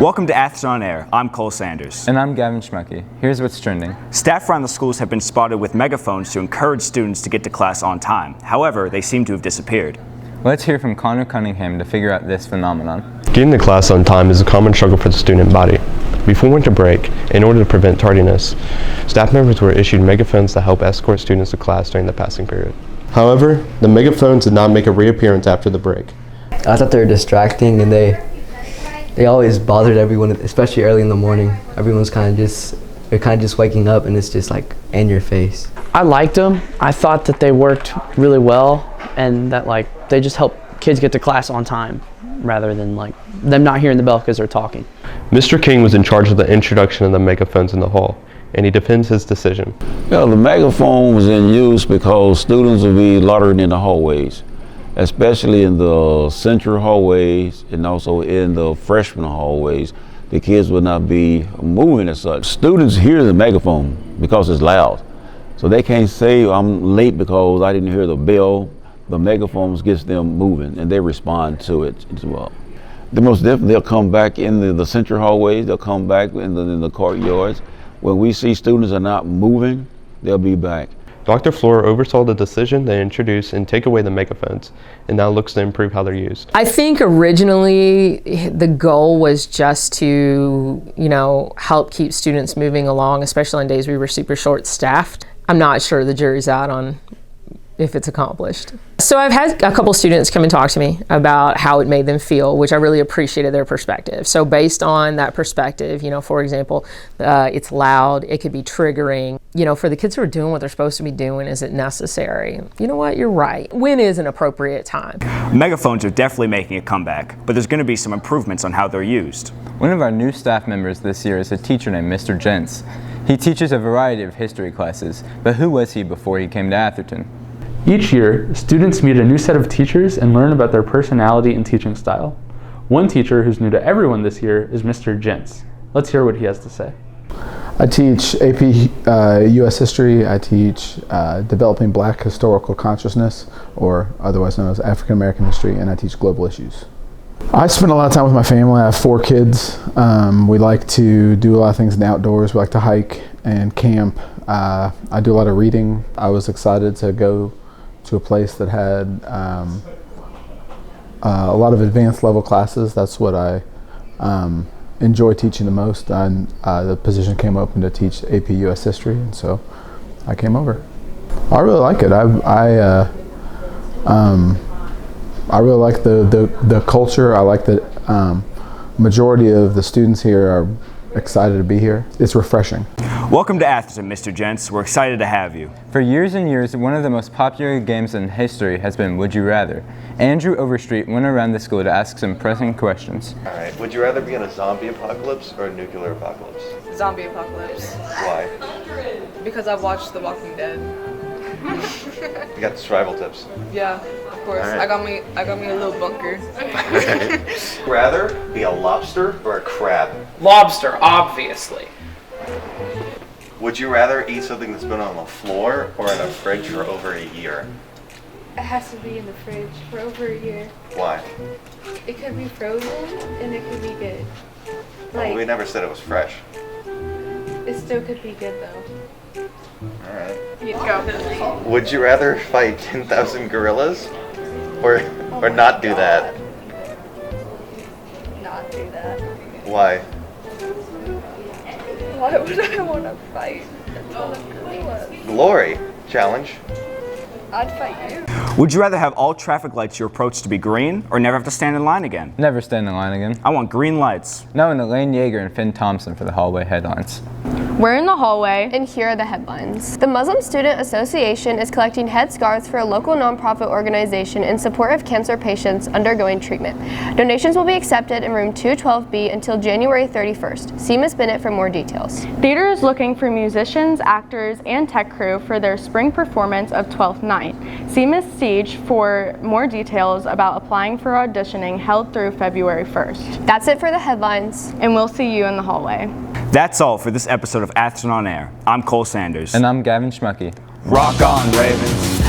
Welcome to Athens on Air. I'm Cole Sanders. And I'm Gavin Schmucky. Here's what's trending. Staff around the schools have been spotted with megaphones to encourage students to get to class on time. However, they seem to have disappeared. Let's hear from Connor Cunningham to figure out this phenomenon. Getting to class on time is a common struggle for the student body. Before winter break, in order to prevent tardiness, staff members were issued megaphones to help escort students to class during the passing period. However, the megaphones did not make a reappearance after the break. I thought they were distracting, and they always bothered everyone, especially early in the morning. Everyone's kind of just waking up, and it's just like in your face. I liked them. I thought that they worked really well, and that they just help kids get to class on time rather than them not hearing the bell because they're talking. Mr. King was in charge of the introduction of the megaphones in the hall, and he defends his decision. Yeah, the megaphone was in use because students would be loitering in the hallways, especially in the central hallways and also in the freshman hallways. The kids would not be moving as such. Students hear the megaphone because it's loud. So they can't say, I'm late because I didn't hear the bell. The megaphones gets them moving and they respond to it as well. The most definitely, they'll come back in the central hallways, they'll come back in the courtyards. When we see students are not moving, they'll be back. Dr. Floor oversaw the decision to introduce and take away the megaphones, and now looks to improve how they're used. I think originally the goal was just to, help keep students moving along, especially on days we were super short-staffed. I'm not sure the jury's out on if it's accomplished. So I've had a couple students come and talk to me about how it made them feel, which I really appreciated their perspective. So based on that perspective, for example, it's loud, it could be triggering. For the kids who are doing what they're supposed to be doing, is it necessary? You know what, you're right. When is an appropriate time? Megaphones are definitely making a comeback, but there's going to be some improvements on how they're used. One of our new staff members this year is a teacher named Mr. Gents. He teaches a variety of history classes, but who was he before he came to Atherton? Each year, students meet a new set of teachers and learn about their personality and teaching style. One teacher who's new to everyone this year is Mr. Gents. Let's hear what he has to say. I teach AP U.S. History. I teach Developing Black Historical Consciousness, or otherwise known as African American History, and I teach Global Issues. I spend a lot of time with my family. I have 4 kids. We like to do a lot of things in the outdoors. We like to hike and camp. I do a lot of reading. I was excited to go to a place that had a lot of advanced level classes. That's what I enjoy teaching the most. And the position came open to teach AP US History, and so I came over. I really like it. I really like the culture. I like that majority of the students here are excited to be here. It's refreshing. Welcome to Atherton, Mr. Gents. We're excited to have you. For years and years, one of the most popular games in history has been Would You Rather. Andrew Overstreet went around the school to ask some pressing questions. All right, would you rather be in a zombie apocalypse or a nuclear apocalypse? Zombie apocalypse. Why? Because I've watched The Walking Dead. You got the survival tips. Yeah, of course. Right. I got me a little bunker. Rather be a lobster or a crab? Lobster, obviously. Would you rather eat something that's been on the floor or in a fridge for over a year? It has to be in the fridge for over a year. Why? It could be frozen and it could be good. Well, we never said it was fresh. It still could be good though. All right. You'd go. Would you rather fight 10,000 gorillas or not do that? Not do that. Why? Why would I want to fight in front of gorillas? Glory. Challenge. I'd fight you. Would you rather have all traffic lights you approach to be green or never have to stand in line again? Never stand in line again. I want green lights. Now in Elaine Yeager and Finn Thompson for the hallway headlines. We're in the hallway, and here are the headlines. The Muslim Student Association is collecting headscarves for a local nonprofit organization in support of cancer patients undergoing treatment. Donations will be accepted in room 212B until January 31st. See Ms. Bennett for more details. Theater is looking for musicians, actors, and tech crew for their spring performance of Twelfth Night. See Ms. Siege for more details about applying for auditioning held through February 1st. That's it for the headlines. And we'll see you in the hallway. That's all for this episode of Atherton on Air. I'm Cole Sanders. And I'm Gavin Schmucky. Rock on, Ravens.